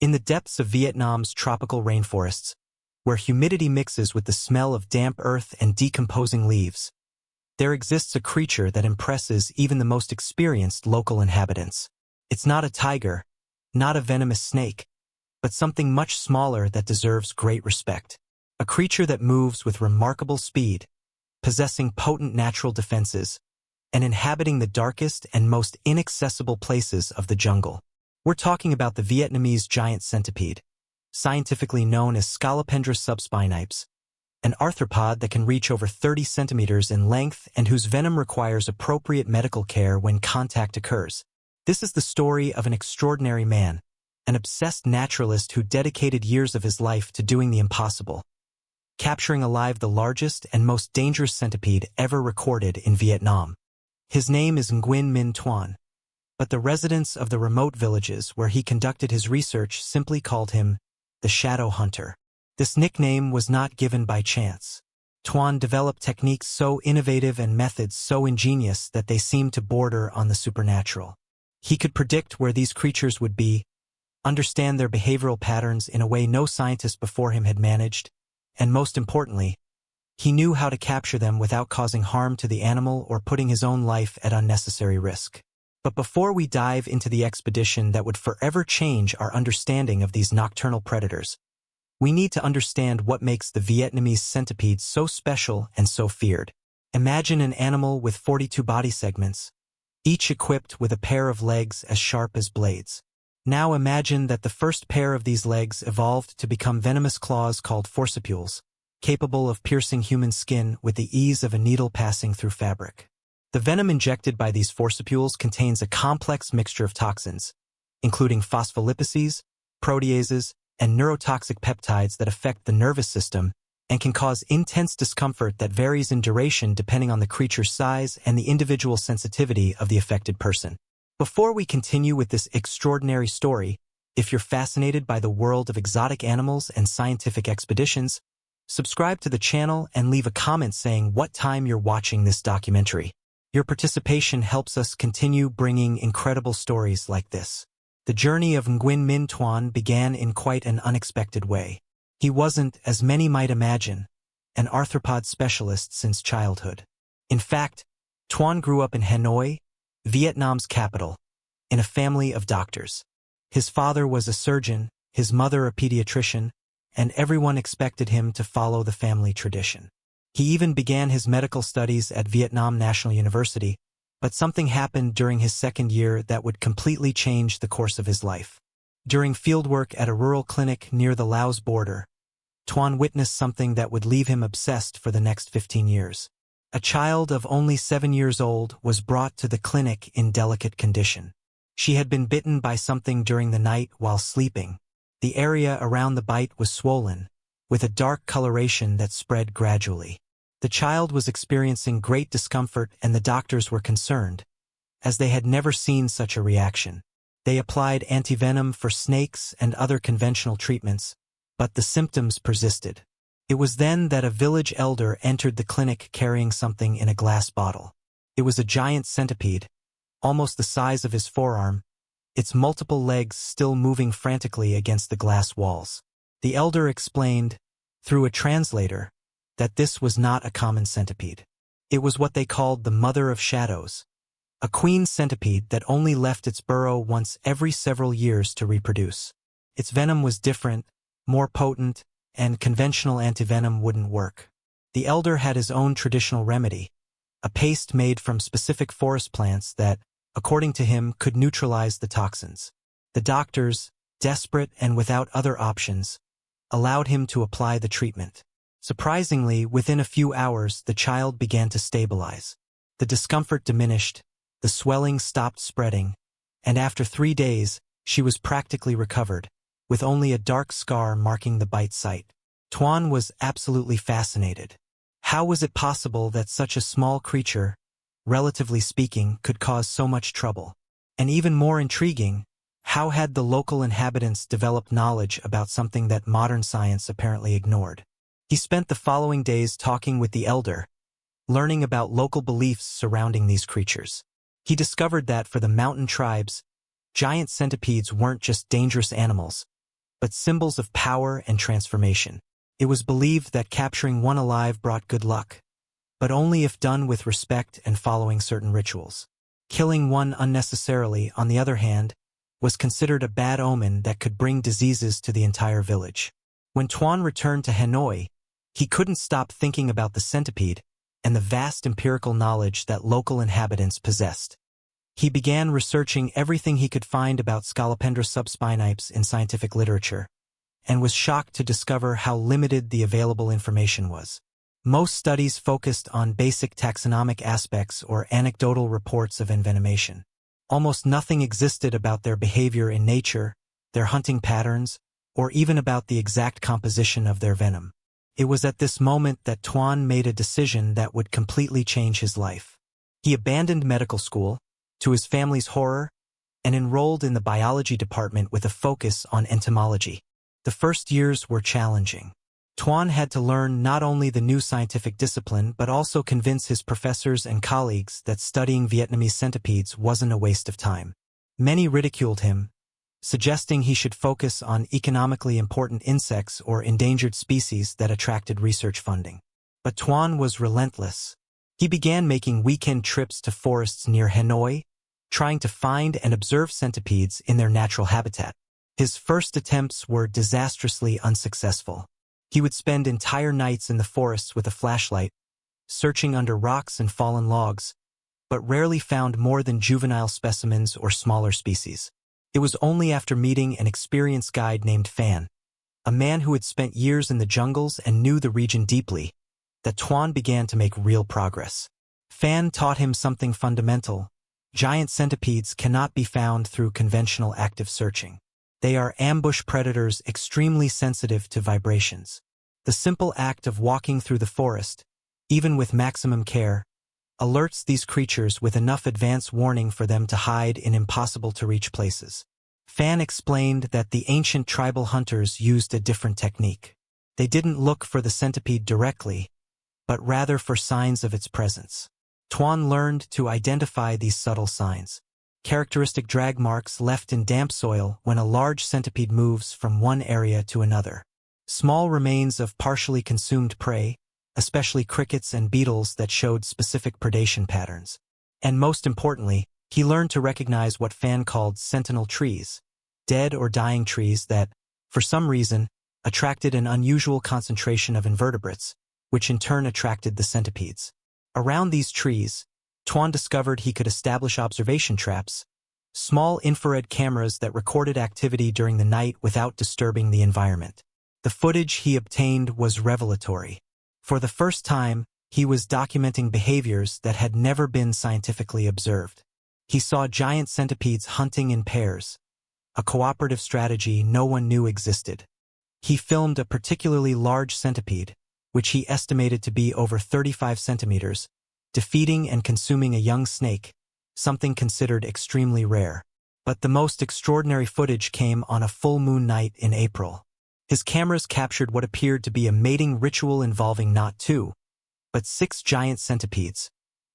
In the depths of Vietnam's tropical rainforests, where humidity mixes with the smell of damp earth and decomposing leaves, there exists a creature that impresses even the most experienced local inhabitants. It's not a tiger, not a venomous snake, but something much smaller that deserves great respect. A creature that moves with remarkable speed, possessing potent natural defenses, and inhabiting the darkest and most inaccessible places of the jungle. We're talking about the Vietnamese giant centipede, scientifically known as Scolopendra subspinipes, an arthropod that can reach over 30 centimeters in length and whose venom requires appropriate medical care when contact occurs. This is the story of an extraordinary man, an obsessed naturalist who dedicated years of his life to doing the impossible, capturing alive the largest and most dangerous centipede ever recorded in Vietnam. His name is Nguyen Minh Tuan, but the residents of the remote villages where he conducted his research simply called him the Shadow Hunter. This nickname was not given by chance. Tuan developed techniques so innovative and methods so ingenious that they seemed to border on the supernatural. He could predict where these creatures would be, understand their behavioral patterns in a way no scientist before him had managed, and most importantly, he knew how to capture them without causing harm to the animal or putting his own life at unnecessary risk. But before we dive into the expedition that would forever change our understanding of these nocturnal predators, we need to understand what makes the Vietnamese centipede so special and so feared. Imagine an animal with 42 body segments, each equipped with a pair of legs as sharp as blades. Now imagine that the first pair of these legs evolved to become venomous claws called forcipules, capable of piercing human skin with the ease of a needle passing through fabric. The venom injected by these forcipules contains a complex mixture of toxins, including phospholipids, proteases, and neurotoxic peptides that affect the nervous system and can cause intense discomfort that varies in duration depending on the creature's size and the individual sensitivity of the affected person. Before we continue with this extraordinary story, if you're fascinated by the world of exotic animals and scientific expeditions, subscribe to the channel and leave a comment saying what time you're watching this documentary. Your participation helps us continue bringing incredible stories like this. The journey of Nguyen Minh Tuan began in quite an unexpected way. He wasn't, as many might imagine, an arthropod specialist since childhood. In fact, Tuan grew up in Hanoi, Vietnam's capital, in a family of doctors. His father was a surgeon, his mother a pediatrician, and everyone expected him to follow the family tradition. He even began his medical studies at Vietnam National University, but something happened during his second year that would completely change the course of his life. During fieldwork at a rural clinic near the Laos border, Tuan witnessed something that would leave him obsessed for the next 15 years. A child of only 7 years old was brought to the clinic in delicate condition. She had been bitten by something during the night while sleeping. The area around the bite was swollen, with a dark coloration that spread gradually. The child was experiencing great discomfort and the doctors were concerned, as they had never seen such a reaction. They applied antivenom for snakes and other conventional treatments, but the symptoms persisted. It was then that a village elder entered the clinic carrying something in a glass bottle. It was a giant centipede, almost the size of his forearm, its multiple legs still moving frantically against the glass walls. The elder explained, through a translator, that this was not a common centipede. It was what they called the Mother of Shadows, a queen centipede that only left its burrow once every several years to reproduce. Its venom was different, more potent, and conventional antivenom wouldn't work. The elder had his own traditional remedy, a paste made from specific forest plants that, according to him, could neutralize the toxins. The doctors, desperate and without other options, allowed him to apply the treatment. Surprisingly, within a few hours, the child began to stabilize. The discomfort diminished, the swelling stopped spreading, and after 3 days, she was practically recovered, with only a dark scar marking the bite site. Tuan was absolutely fascinated. How was it possible that such a small creature, relatively speaking, could cause so much trouble? And even more intriguing, how had the local inhabitants developed knowledge about something that modern science apparently ignored? He spent the following days talking with the elder, learning about local beliefs surrounding these creatures. He discovered that for the mountain tribes, giant centipedes weren't just dangerous animals, but symbols of power and transformation. It was believed that capturing one alive brought good luck, but only if done with respect and following certain rituals. Killing one unnecessarily, on the other hand, was considered a bad omen that could bring diseases to the entire village. When Tuan returned to Hanoi, he couldn't stop thinking about the centipede and the vast empirical knowledge that local inhabitants possessed. He began researching everything he could find about Scolopendra subspinipes in scientific literature, and was shocked to discover how limited the available information was. Most studies focused on basic taxonomic aspects or anecdotal reports of envenomation. Almost nothing existed about their behavior in nature, their hunting patterns, or even about the exact composition of their venom. It was at this moment that Tuan made a decision that would completely change his life. He abandoned medical school, to his family's horror, and enrolled in the biology department with a focus on entomology. The first years were challenging. Tuan had to learn not only the new scientific discipline but also convince his professors and colleagues that studying Vietnamese centipedes wasn't a waste of time. Many ridiculed him, suggesting he should focus on economically important insects or endangered species that attracted research funding. But Tuan was relentless. He began making weekend trips to forests near Hanoi, trying to find and observe centipedes in their natural habitat. His first attempts were disastrously unsuccessful. He would spend entire nights in the forests with a flashlight, searching under rocks and fallen logs, but rarely found more than juvenile specimens or smaller species. It was only after meeting an experienced guide named Fan, a man who had spent years in the jungles and knew the region deeply, that Tuan began to make real progress. Fan taught him something fundamental. Giant centipedes cannot be found through conventional active searching. They are ambush predators extremely sensitive to vibrations. The simple act of walking through the forest, even with maximum care, alerts these creatures with enough advance warning for them to hide in impossible-to-reach places. Fan explained that the ancient tribal hunters used a different technique. They didn't look for the centipede directly, but rather for signs of its presence. Tuan learned to identify these subtle signs. Characteristic drag marks left in damp soil when a large centipede moves from one area to another. Small remains of partially consumed prey, especially crickets and beetles that showed specific predation patterns. And most importantly, he learned to recognize what Fan called sentinel trees, dead or dying trees that, for some reason, attracted an unusual concentration of invertebrates, which in turn attracted the centipedes. Around these trees, Tuan discovered he could establish observation traps, small infrared cameras that recorded activity during the night without disturbing the environment. The footage he obtained was revelatory. For the first time, he was documenting behaviors that had never been scientifically observed. He saw giant centipedes hunting in pairs, a cooperative strategy no one knew existed. He filmed a particularly large centipede, which he estimated to be over 35 centimeters, defeating and consuming a young snake, something considered extremely rare. But the most extraordinary footage came on a full moon night in April. His cameras captured what appeared to be a mating ritual involving not two, but 6 giant centipedes,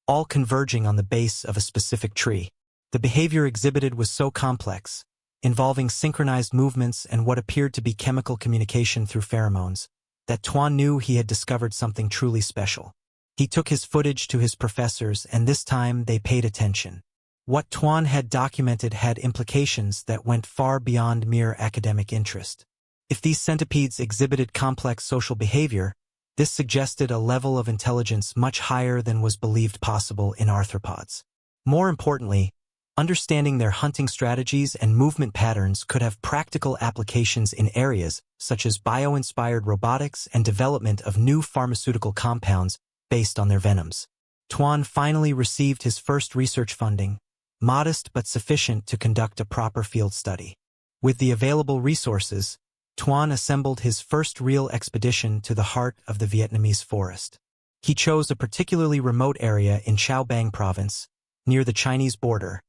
all converging on the base of a specific tree. The behavior exhibited was so complex, involving synchronized movements and what appeared to be chemical communication through pheromones, that Tuan knew he had discovered something truly special. He took his footage to his professors, and this time they paid attention. What Tuan had documented had implications that went far beyond mere academic interest. If these centipedes exhibited complex social behavior, this suggested a level of intelligence much higher than was believed possible in arthropods. More importantly, understanding their hunting strategies and movement patterns could have practical applications in areas such as bio-inspired robotics and development of new pharmaceutical compounds based on their venoms. Tuan finally received his first research funding, modest but sufficient to conduct a proper field study. With the available resources, Tuan assembled his first real expedition to the heart of the Vietnamese forest. He chose a particularly remote area in Cao Bang province, near the Chinese border,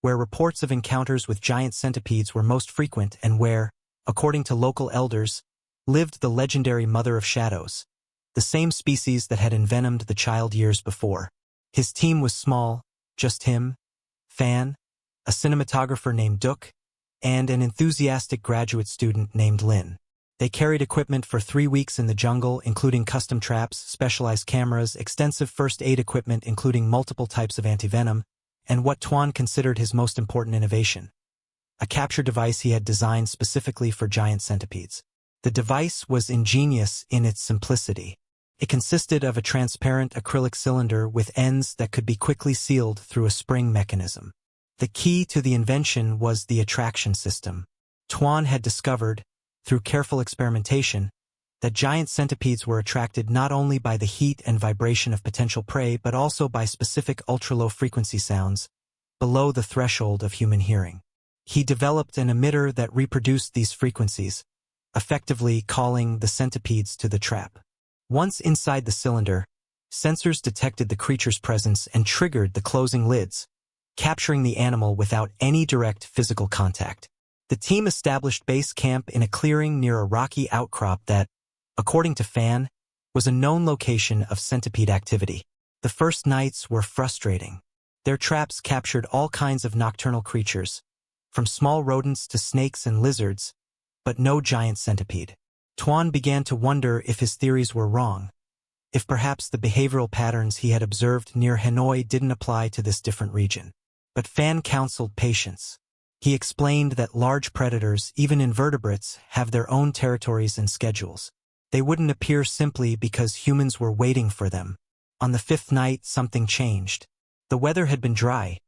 where reports of encounters with giant centipedes were most frequent and where, according to local elders, lived the legendary Mother of Shadows, the same species that had envenomed the child years before. His team was small, just him, Fan, a cinematographer named Duc, and an enthusiastic graduate student named Lin. They carried equipment for 3 weeks in the jungle, including custom traps, specialized cameras, extensive first aid equipment including multiple types of antivenom, and what Tuan considered his most important innovation, a capture device he had designed specifically for giant centipedes. The device was ingenious in its simplicity. It consisted of a transparent acrylic cylinder with ends that could be quickly sealed through a spring mechanism. The key to the invention was the attraction system. Tuan had discovered, through careful experimentation, that giant centipedes were attracted not only by the heat and vibration of potential prey but also by specific ultra-low frequency sounds below the threshold of human hearing. He developed an emitter that reproduced these frequencies, effectively calling the centipedes to the trap. Once inside the cylinder, sensors detected the creature's presence and triggered the closing lids, capturing the animal without any direct physical contact. The team established base camp in a clearing near a rocky outcrop that, according to Fan, was a known location of centipede activity. The first nights were frustrating. Their traps captured all kinds of nocturnal creatures, from small rodents to snakes and lizards, but no giant centipede. Tuan began to wonder if his theories were wrong, if perhaps the behavioral patterns he had observed near Hanoi didn't apply to this different region. But Fan counseled patience. He explained that large predators, even invertebrates, have their own territories and schedules. They wouldn't appear simply because humans were waiting for them. On the 5th night, something changed. The weather had been dry,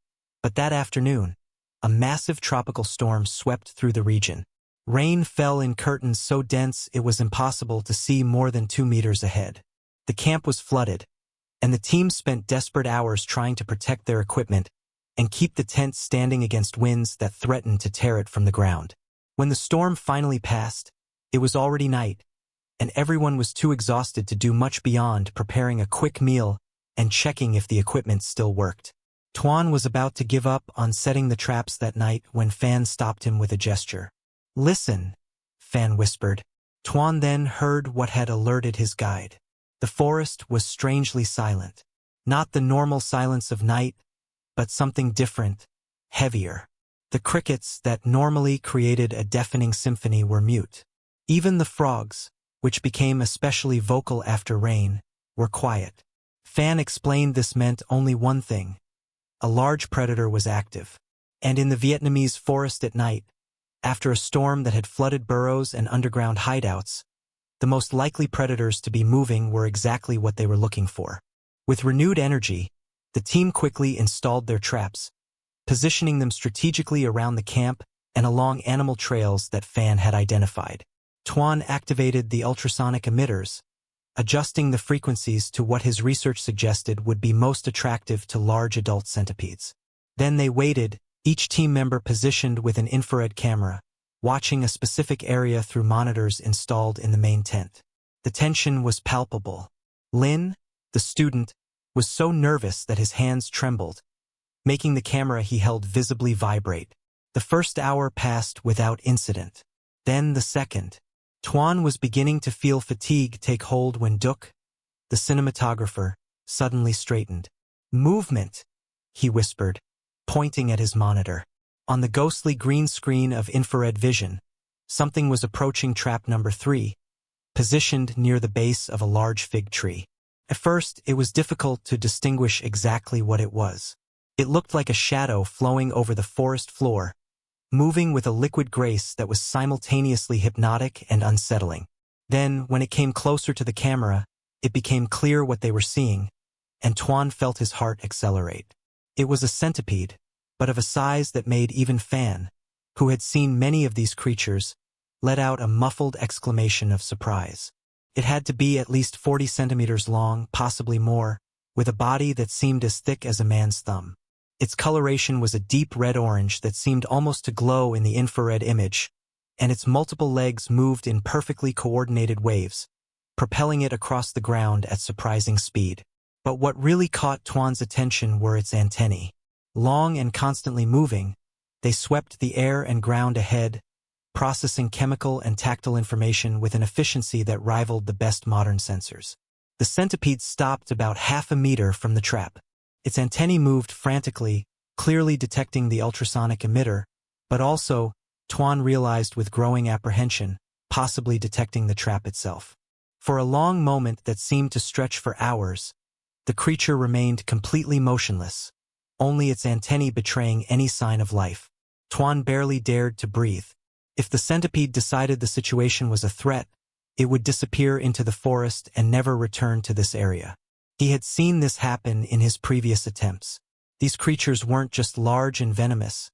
but that afternoon, a massive tropical storm swept through the region. Rain fell in curtains so dense it was impossible to see more than 2 meters ahead. The camp was flooded, and the team spent desperate hours trying to protect their equipment and keep the tent standing against winds that threatened to tear it from the ground. When the storm finally passed, it was already night, and everyone was too exhausted to do much beyond preparing a quick meal and checking if the equipment still worked. Tuan was about to give up on setting the traps that night when Fan stopped him with a gesture. "Listen," Fan whispered. Tuan then heard what had alerted his guide. The forest was strangely silent. Not the normal silence of night, but something different, heavier. The crickets that normally created a deafening symphony were mute. Even the frogs, which became especially vocal after rain, were quiet. Fan explained this meant only one thing. A large predator was active. And in the Vietnamese forest at night, after a storm that had flooded burrows and underground hideouts, the most likely predators to be moving were exactly what they were looking for. With renewed energy, the team quickly installed their traps, positioning them strategically around the camp and along animal trails that Fan had identified. Tuan activated the ultrasonic emitters, adjusting the frequencies to what his research suggested would be most attractive to large adult centipedes. Then they waited, each team member positioned with an infrared camera, watching a specific area through monitors installed in the main tent. The tension was palpable. Lin, the student, was so nervous that his hands trembled, making the camera he held visibly vibrate. The first hour passed without incident. Then the second. Tuan was beginning to feel fatigue take hold when Duc, the cinematographer, suddenly straightened. "Movement," he whispered, pointing at his monitor. On the ghostly green screen of infrared vision, something was approaching trap number 3, positioned near the base of a large fig tree. At first, it was difficult to distinguish exactly what it was. It looked like a shadow flowing over the forest floor, moving with a liquid grace that was simultaneously hypnotic and unsettling. Then, when it came closer to the camera, it became clear what they were seeing, and Tuan felt his heart accelerate. It was a centipede, but of a size that made even Fan, who had seen many of these creatures, let out a muffled exclamation of surprise. It had to be at least 40 centimeters long, possibly more, with a body that seemed as thick as a man's thumb. Its coloration was a deep red-orange that seemed almost to glow in the infrared image, and its multiple legs moved in perfectly coordinated waves, propelling it across the ground at surprising speed. But what really caught Tuan's attention were its antennae. Long and constantly moving, they swept the air and ground ahead, processing chemical and tactile information with an efficiency that rivaled the best modern sensors. The centipede stopped about half a meter from the trap. Its antennae moved frantically, clearly detecting the ultrasonic emitter, but also, Tuan realized with growing apprehension, possibly detecting the trap itself. For a long moment that seemed to stretch for hours, the creature remained completely motionless, only its antennae betraying any sign of life. Tuan barely dared to breathe. If the centipede decided the situation was a threat, it would disappear into the forest and never return to this area. He had seen this happen in his previous attempts. These creatures weren't just large and venomous.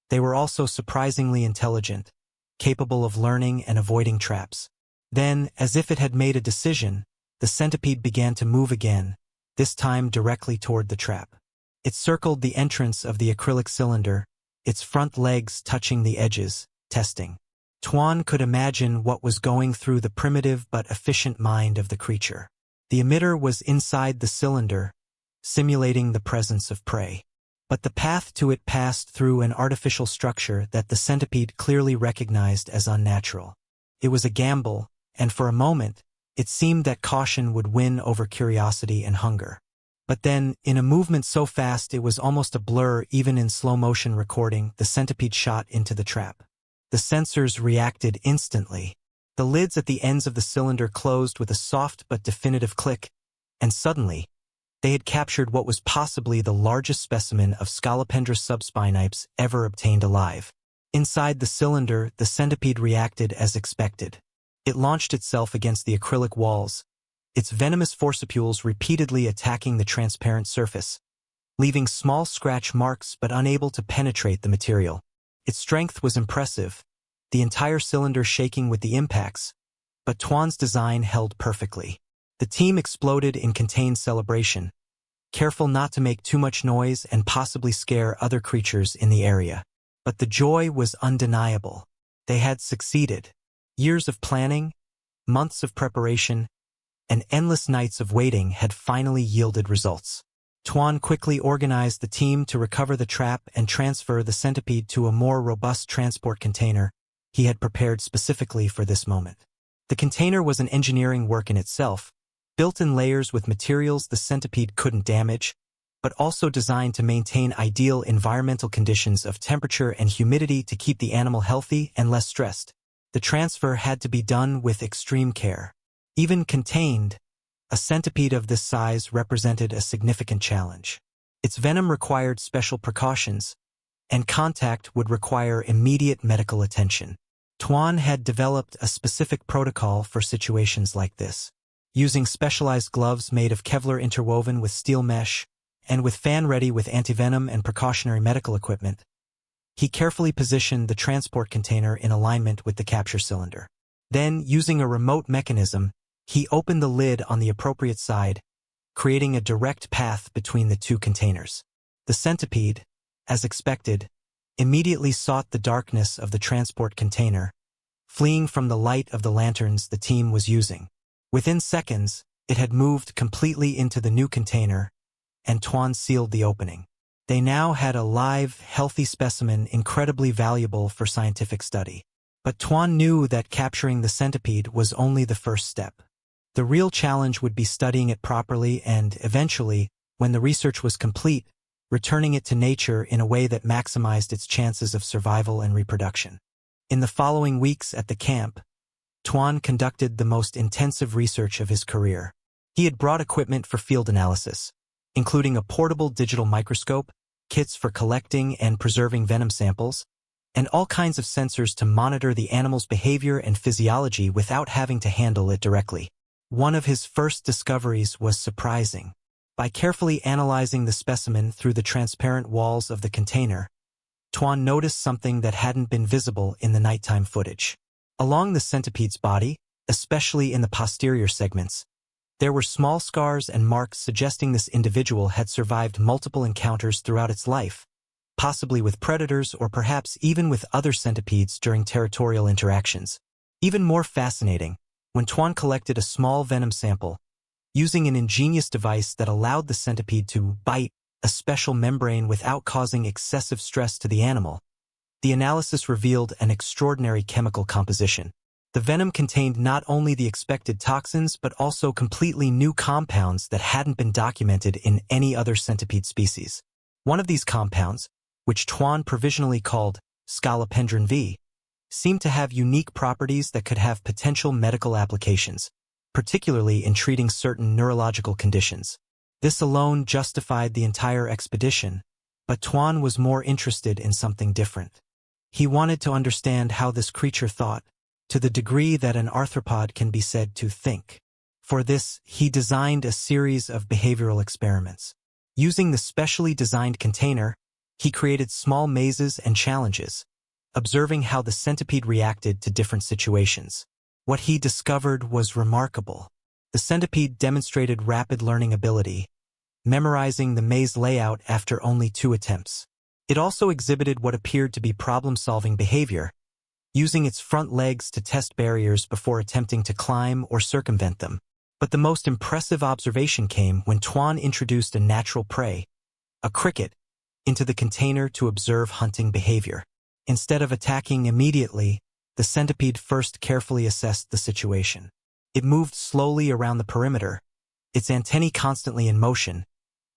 They were also surprisingly intelligent, capable of learning and avoiding traps. Then, as if it had made a decision, the centipede began to move again, this time directly toward the trap. It circled the entrance of the acrylic cylinder, its front legs touching the edges, testing. Tuan could imagine what was going through the primitive but efficient mind of the creature. The emitter was inside the cylinder, simulating the presence of prey. But the path to it passed through an artificial structure that the centipede clearly recognized as unnatural. It was a gamble, and for a moment, it seemed that caution would win over curiosity and hunger. But then, in a movement so fast it was almost a blur even in slow-motion recording, the centipede shot into the trap. The sensors reacted instantly. The lids at the ends of the cylinder closed with a soft but definitive click, and suddenly, they had captured what was possibly the largest specimen of Scolopendra subspinipes ever obtained alive. Inside the cylinder, the centipede reacted as expected. It launched itself against the acrylic walls, its venomous forcipules repeatedly attacking the transparent surface, leaving small scratch marks but unable to penetrate the material. Its strength was impressive, the entire cylinder shaking with the impacts, but Tuan's design held perfectly. The team exploded in contained celebration, careful not to make too much noise and possibly scare other creatures in the area. But the joy was undeniable. They had succeeded. Years of planning, months of preparation, and endless nights of waiting had finally yielded results. Tuan quickly organized the team to recover the trap and transfer the centipede to a more robust transport container he had prepared specifically for this moment. The container was an engineering work in itself, built in layers with materials the centipede couldn't damage, but also designed to maintain ideal environmental conditions of temperature and humidity to keep the animal healthy and less stressed. The transfer had to be done with extreme care. Even contained, a centipede of this size represented a significant challenge. Its venom required special precautions, and contact would require immediate medical attention. Tuan had developed a specific protocol for situations like this. Using specialized gloves made of Kevlar interwoven with steel mesh, and with fan-ready with antivenom and precautionary medical equipment, he carefully positioned the transport container in alignment with the capture cylinder. Then, using a remote mechanism, he opened the lid on the appropriate side, creating a direct path between the two containers. The centipede, as expected, immediately sought the darkness of the transport container, fleeing from the light of the lanterns the team was using. Within seconds, it had moved completely into the new container, and Tuan sealed the opening. They now had a live, healthy specimen incredibly valuable for scientific study. But Tuan knew that capturing the centipede was only the first step. The real challenge would be studying it properly and, eventually, when the research was complete, returning it to nature in a way that maximized its chances of survival and reproduction. In the following weeks at the camp, Tuan conducted the most intensive research of his career. He had brought equipment for field analysis, including a portable digital microscope, kits for collecting and preserving venom samples, and all kinds of sensors to monitor the animal's behavior and physiology without having to handle it directly. One of his first discoveries was surprising. By carefully analyzing the specimen through the transparent walls of the container, Tuan noticed something that hadn't been visible in the nighttime footage. Along the centipede's body, especially in the posterior segments, there were small scars and marks suggesting this individual had survived multiple encounters throughout its life, possibly with predators or perhaps even with other centipedes during territorial interactions. Even more fascinating, when Tuan collected a small venom sample, using an ingenious device that allowed the centipede to bite a special membrane without causing excessive stress to the animal, the analysis revealed an extraordinary chemical composition. The venom contained not only the expected toxins but also completely new compounds that hadn't been documented in any other centipede species. One of these compounds, which Tuan provisionally called Scolopendron V, seemed to have unique properties that could have potential medical applications, particularly in treating certain neurological conditions. This alone justified the entire expedition, but Tuan was more interested in something different. He wanted to understand how this creature thought, to the degree that an arthropod can be said to think. For this, he designed a series of behavioral experiments. Using the specially designed container, he created small mazes and challenges, observing how the centipede reacted to different situations. What he discovered was remarkable. The centipede demonstrated rapid learning ability, memorizing the maze layout after only 2 attempts. It also exhibited what appeared to be problem-solving behavior, using its front legs to test barriers before attempting to climb or circumvent them. But the most impressive observation came when Tuan introduced a natural prey, a cricket, into the container to observe hunting behavior. Instead of attacking immediately, the centipede first carefully assessed the situation. It moved slowly around the perimeter, its antennae constantly in motion,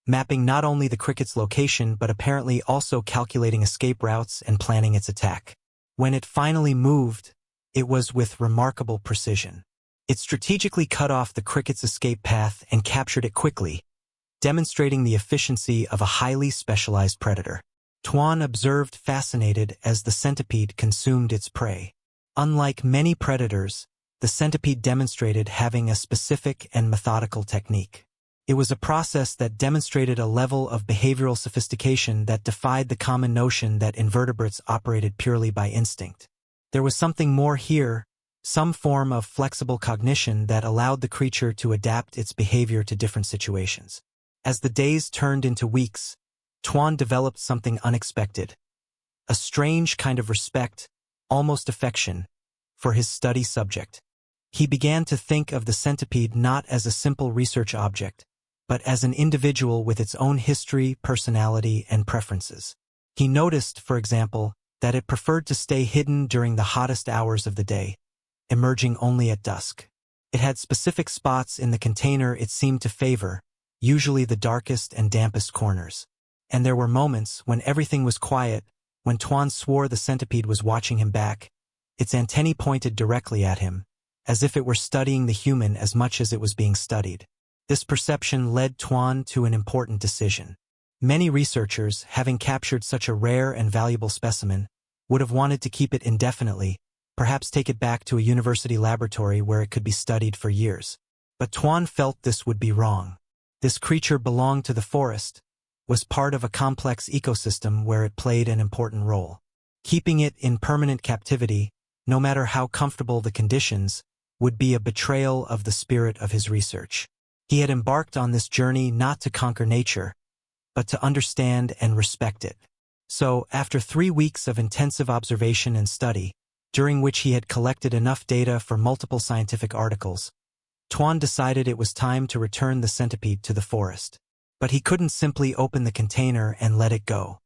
mapping not only the cricket's location but apparently also calculating escape routes and planning its attack. When it finally moved, it was with remarkable precision. It strategically cut off the cricket's escape path and captured it quickly, demonstrating the efficiency of a highly specialized predator. Tuan observed fascinated as the centipede consumed its prey. Unlike many predators, the centipede demonstrated having a specific and methodical technique. It was a process that demonstrated a level of behavioral sophistication that defied the common notion that invertebrates operated purely by instinct. There was something more here, some form of flexible cognition that allowed the creature to adapt its behavior to different situations. As the days turned into weeks, Tuan developed something unexpected, a strange kind of respect, almost affection, for his study subject. He began to think of the centipede not as a simple research object, but as an individual with its own history, personality, and preferences. He noticed, for example, that it preferred to stay hidden during the hottest hours of the day, emerging only at dusk. It had specific spots in the container it seemed to favor, usually the darkest and dampest corners. And there were moments when everything was quiet, when Tuan swore the centipede was watching him back, its antennae pointed directly at him, as if it were studying the human as much as it was being studied. This perception led Tuan to an important decision. Many researchers, having captured such a rare and valuable specimen, would have wanted to keep it indefinitely, perhaps take it back to a university laboratory where it could be studied for years. But Tuan felt this would be wrong. This creature belonged to the forest, was part of a complex ecosystem where it played an important role. Keeping it in permanent captivity, no matter how comfortable the conditions, would be a betrayal of the spirit of his research. He had embarked on this journey not to conquer nature, but to understand and respect it. So, after 3 weeks of intensive observation and study, during which he had collected enough data for multiple scientific articles, Tuan decided it was time to return the centipede to the forest. But he couldn't simply open the container and let it go.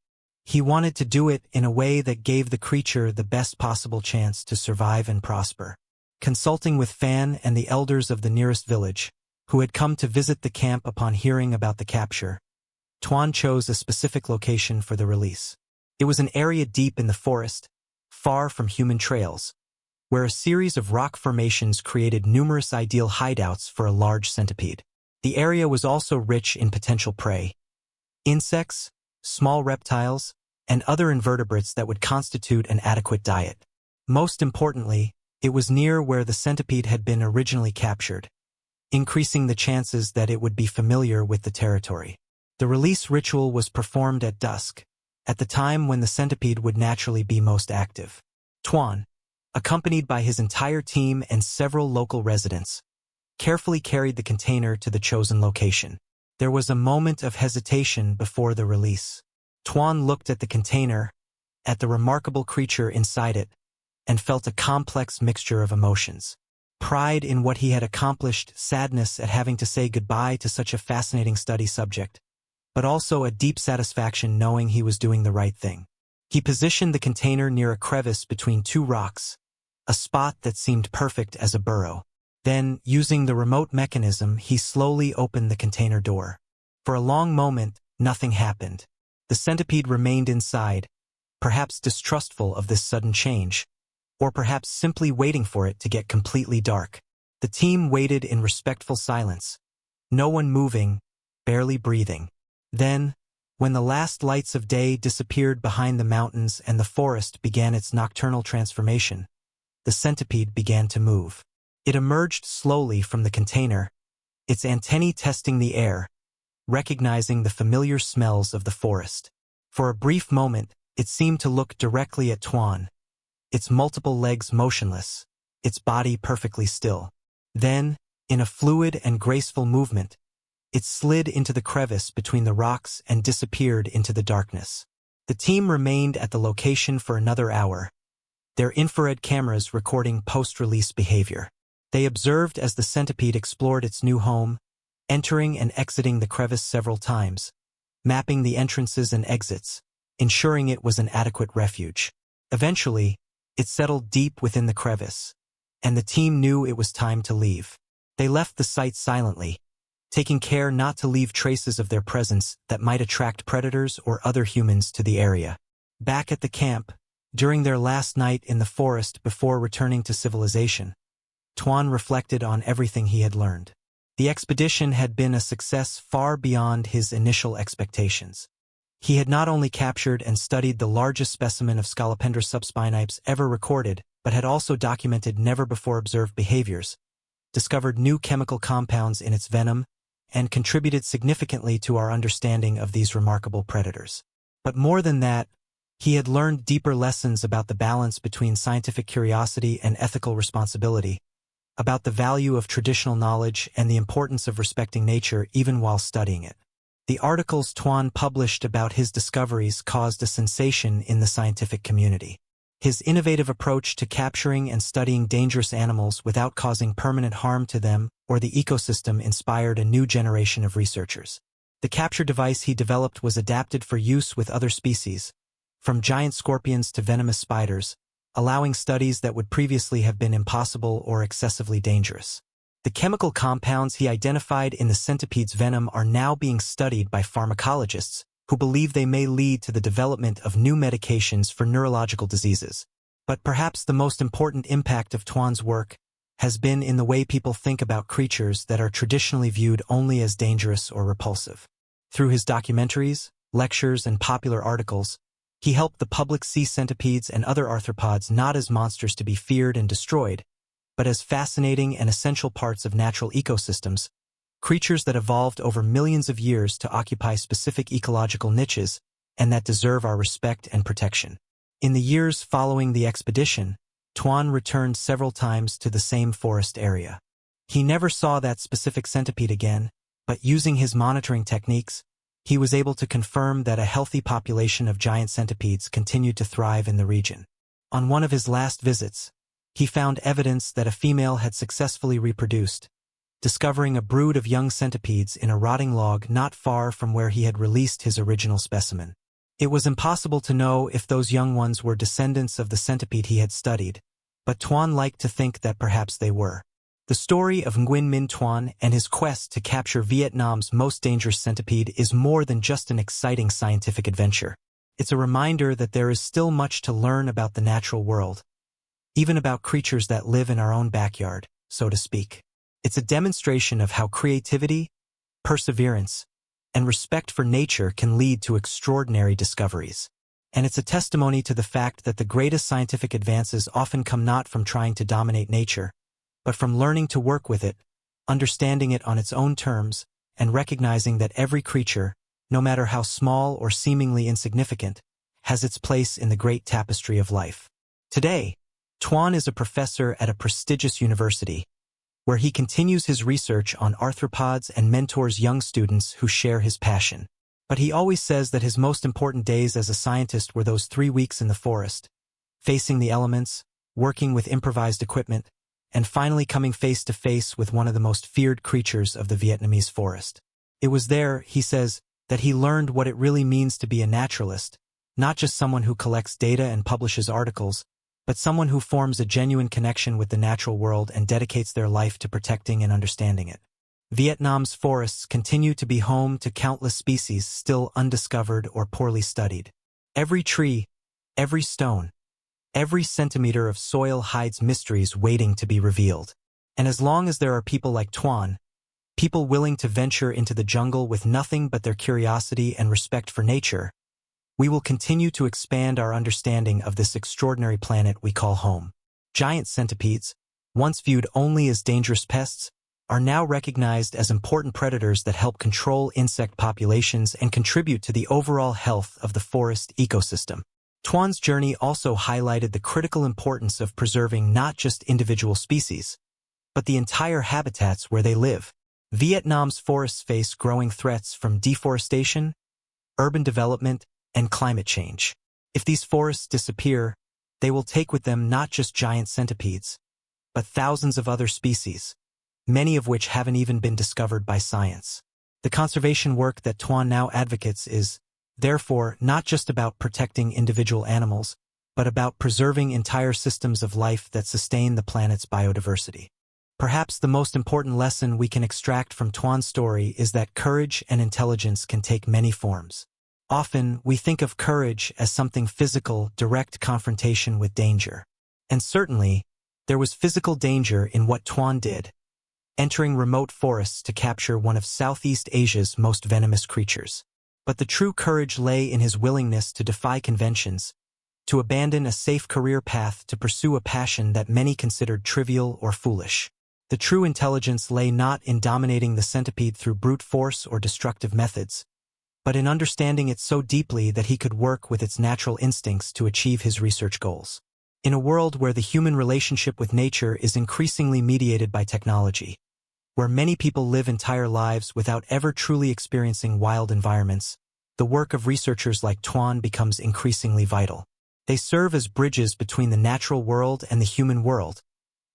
He wanted to do it in a way that gave the creature the best possible chance to survive and prosper. Consulting with Fan and the elders of the nearest village, who had come to visit the camp upon hearing about the capture, Tuan chose a specific location for the release. It was an area deep in the forest, far from human trails, where a series of rock formations created numerous ideal hideouts for a large centipede. The area was also rich in potential prey, insects, small reptiles, and other invertebrates that would constitute an adequate diet. Most importantly, it was near where the centipede had been originally captured, increasing the chances that it would be familiar with the territory. The release ritual was performed at dusk, at the time when the centipede would naturally be most active. Tuan, accompanied by his entire team and several local residents, carefully carried the container to the chosen location. There was a moment of hesitation before the release. Tuan looked at the container, at the remarkable creature inside it, and felt a complex mixture of emotions. Pride in what he had accomplished, sadness at having to say goodbye to such a fascinating study subject, but also a deep satisfaction knowing he was doing the right thing. He positioned the container near a crevice between 2 rocks, a spot that seemed perfect as a burrow. Then, using the remote mechanism, he slowly opened the container door. For a long moment, nothing happened. The centipede remained inside, perhaps distrustful of this sudden change. or perhaps simply waiting for it to get completely dark. The team waited in respectful silence, no one moving, barely breathing. Then, when the last lights of day disappeared behind the mountains and the forest began its nocturnal transformation, the centipede began to move. It emerged slowly from the container, its antennae testing the air, recognizing the familiar smells of the forest. For a brief moment, it seemed to look directly at Tuan, its multiple legs motionless, its body perfectly still. Then, in a fluid and graceful movement, it slid into the crevice between the rocks and disappeared into the darkness. The team remained at the location for another hour, their infrared cameras recording post-release behavior. They observed as the centipede explored its new home, entering and exiting the crevice several times, mapping the entrances and exits, ensuring it was an adequate refuge. Eventually, it settled deep within the crevice, and the team knew it was time to leave. They left the site silently, taking care not to leave traces of their presence that might attract predators or other humans to the area. Back at the camp, during their last night in the forest before returning to civilization, Tuan reflected on everything he had learned. The expedition had been a success far beyond his initial expectations. He had not only captured and studied the largest specimen of Scolopendra subspinipes ever recorded, but had also documented never-before-observed behaviors, discovered new chemical compounds in its venom, and contributed significantly to our understanding of these remarkable predators. But more than that, he had learned deeper lessons about the balance between scientific curiosity and ethical responsibility, about the value of traditional knowledge and the importance of respecting nature even while studying it. The articles Tuan published about his discoveries caused a sensation in the scientific community. His innovative approach to capturing and studying dangerous animals without causing permanent harm to them or the ecosystem inspired a new generation of researchers. The capture device he developed was adapted for use with other species, from giant scorpions to venomous spiders, allowing studies that would previously have been impossible or excessively dangerous. The chemical compounds he identified in the centipede's venom are now being studied by pharmacologists who believe they may lead to the development of new medications for neurological diseases. But perhaps the most important impact of Tuan's work has been in the way people think about creatures that are traditionally viewed only as dangerous or repulsive. Through his documentaries, lectures, and popular articles, he helped the public see centipedes and other arthropods not as monsters to be feared and destroyed, but as fascinating and essential parts of natural ecosystems, creatures that evolved over millions of years to occupy specific ecological niches and that deserve our respect and protection. In the years following the expedition, Tuan returned several times to the same forest area. He never saw that specific centipede again, but using his monitoring techniques, he was able to confirm that a healthy population of giant centipedes continued to thrive in the region. On one of his last visits, he found evidence that a female had successfully reproduced, discovering a brood of young centipedes in a rotting log not far from where he had released his original specimen. It was impossible to know if those young ones were descendants of the centipede he had studied, but Tuan liked to think that perhaps they were. The story of Nguyen Minh Tuan and his quest to capture Vietnam's most dangerous centipede is more than just an exciting scientific adventure. It's a reminder that there is still much to learn about the natural world, even about creatures that live in our own backyard, so to speak. It's a demonstration of how creativity, perseverance, and respect for nature can lead to extraordinary discoveries. And it's a testimony to the fact that the greatest scientific advances often come not from trying to dominate nature, but from learning to work with it, understanding it on its own terms, and recognizing that every creature, no matter how small or seemingly insignificant, has its place in the great tapestry of life. Today, Tuan is a professor at a prestigious university, where he continues his research on arthropods and mentors young students who share his passion. But he always says that his most important days as a scientist were those 3 weeks in the forest, facing the elements, working with improvised equipment, and finally coming face to face with one of the most feared creatures of the Vietnamese forest. It was there, he says, that he learned what it really means to be a naturalist, not just someone who collects data and publishes articles, but someone who forms a genuine connection with the natural world and dedicates their life to protecting and understanding it. Vietnam's forests continue to be home to countless species still undiscovered or poorly studied. Every tree, every stone, Every centimeter of soil hides mysteries waiting to be revealed. And as long as there are people like Tuan, people willing to venture into the jungle with nothing but their curiosity and respect for nature, we will continue to expand our understanding of this extraordinary planet we call home. Giant centipedes, once viewed only as dangerous pests, are now recognized as important predators that help control insect populations and contribute to the overall health of the forest ecosystem. Tuan's journey also highlighted the critical importance of preserving not just individual species, but the entire habitats where they live. Vietnam's forests face growing threats from deforestation, urban development, and climate change. If these forests disappear, they will take with them not just giant centipedes, but thousands of other species, many of which haven't even been discovered by science. The conservation work that Tuan now advocates is, therefore, not just about protecting individual animals, but about preserving entire systems of life that sustain the planet's biodiversity. Perhaps the most important lesson we can extract from Tuan's story is that courage and intelligence can take many forms. Often, we think of courage as something physical, direct confrontation with danger. And certainly, there was physical danger in what Tuan did, entering remote forests to capture one of Southeast Asia's most venomous creatures. But the true courage lay in his willingness to defy conventions, to abandon a safe career path to pursue a passion that many considered trivial or foolish. The true intelligence lay not in dominating the centipede through brute force or destructive methods, but in understanding it so deeply that he could work with its natural instincts to achieve his research goals. In a world where the human relationship with nature is increasingly mediated by technology, where many people live entire lives without ever truly experiencing wild environments, the work of researchers like Tuan becomes increasingly vital. They serve as bridges between the natural world and the human world,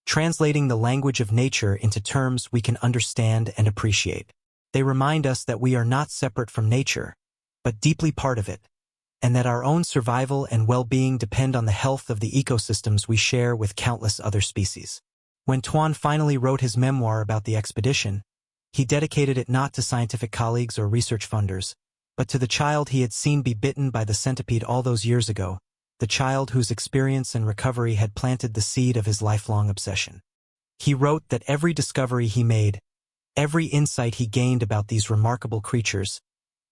translating the language of nature into terms we can understand and appreciate. They remind us that we are not separate from nature, but deeply part of it, and that our own survival and well-being depend on the health of the ecosystems we share with countless other species. When Tuan finally wrote his memoir about the expedition, he dedicated it not to scientific colleagues or research funders, but to the child he had seen be bitten by the centipede all those years ago, the child whose experience and recovery had planted the seed of his lifelong obsession. He wrote that every discovery he made, every insight he gained about these remarkable creatures,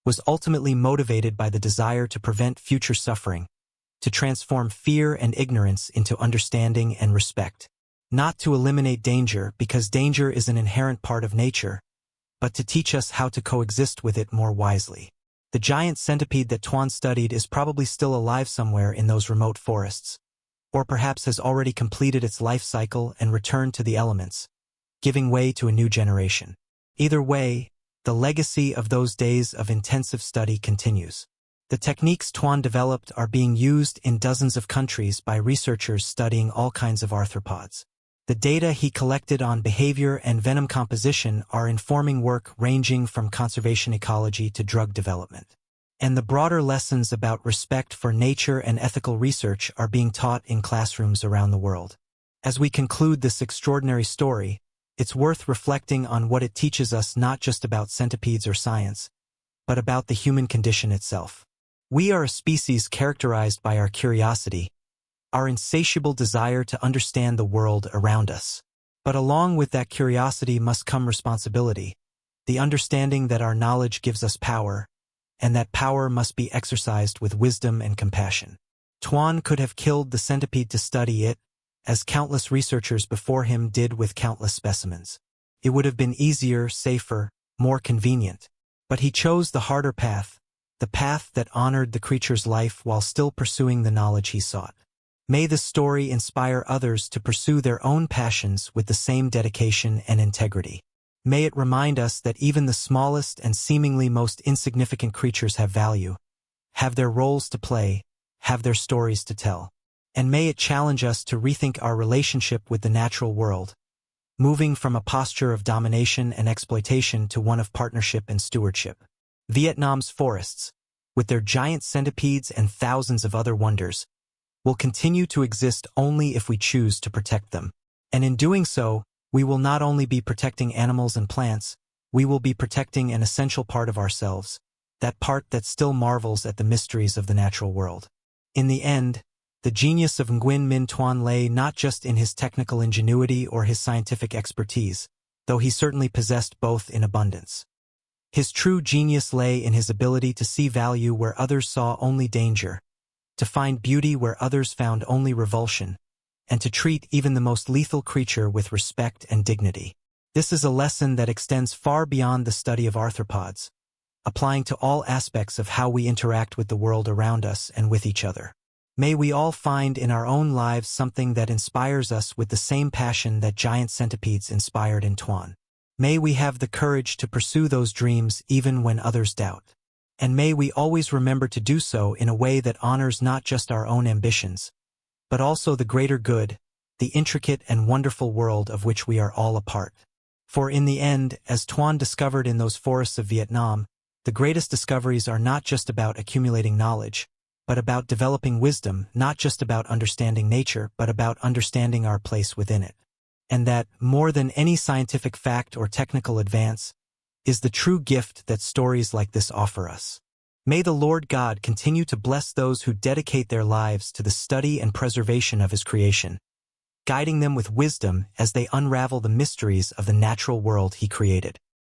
was ultimately motivated by the desire to prevent future suffering, to transform fear and ignorance into understanding and respect. Not to eliminate danger, because danger is an inherent part of nature, but to teach us how to coexist with it more wisely. The giant centipede that Tuan studied is probably still alive somewhere in those remote forests, or perhaps has already completed its life cycle and returned to the elements, giving way to a new generation. Either way, the legacy of those days of intensive study continues. The techniques Tuan developed are being used in dozens of countries by researchers studying all kinds of arthropods. The data he collected on behavior and venom composition are informing work ranging from conservation ecology to drug development. And the broader lessons about respect for nature and ethical research are being taught in classrooms around the world. As we conclude this extraordinary story, it's worth reflecting on what it teaches us not just about centipedes or science, but about the human condition itself. We are a species characterized by our curiosity, our insatiable desire to understand the world around us. But along with that curiosity must come responsibility, the understanding that our knowledge gives us power, and that power must be exercised with wisdom and compassion. Tuan could have killed the centipede to study it, as countless researchers before him did with countless specimens. It would have been easier, safer, more convenient. But he chose the harder path, the path that honored the creature's life while still pursuing the knowledge he sought. May this story inspire others to pursue their own passions with the same dedication and integrity. May it remind us that even the smallest and seemingly most insignificant creatures have value, have their roles to play, have their stories to tell. And may it challenge us to rethink our relationship with the natural world, moving from a posture of domination and exploitation to one of partnership and stewardship. Vietnam's forests, with their giant centipedes and thousands of other wonders, will continue to exist only if we choose to protect them. And in doing so, we will not only be protecting animals and plants, we will be protecting an essential part of ourselves, that part that still marvels at the mysteries of the natural world. In the end, The genius of Nguyen Minh Thuan lay not just in his technical ingenuity or his scientific expertise, though he certainly possessed both in abundance. His true genius lay in his ability to see value where others saw only danger, to find beauty where others found only revulsion, and to treat even the most lethal creature with respect and dignity. This is a lesson that extends far beyond the study of arthropods, applying to all aspects of how we interact with the world around us and with each other. May we all find in our own lives something that inspires us with the same passion that giant centipedes inspired in Thuan. May we have the courage to pursue those dreams even when others doubt. And may we always remember to do so in a way that honors not just our own ambitions, but also the greater good, the intricate and wonderful world of which we are all a part. For in the end, as Thuan discovered in those forests of Vietnam, the greatest discoveries are not just about accumulating knowledge, but about developing wisdom, not just about understanding nature, but about understanding our place within it. And that, more than any scientific fact or technical advance, is the true gift that stories like this offer us. May the Lord God continue to bless those who dedicate their lives to the study and preservation of His creation, guiding them with wisdom as they unravel the mysteries of the natural world He created.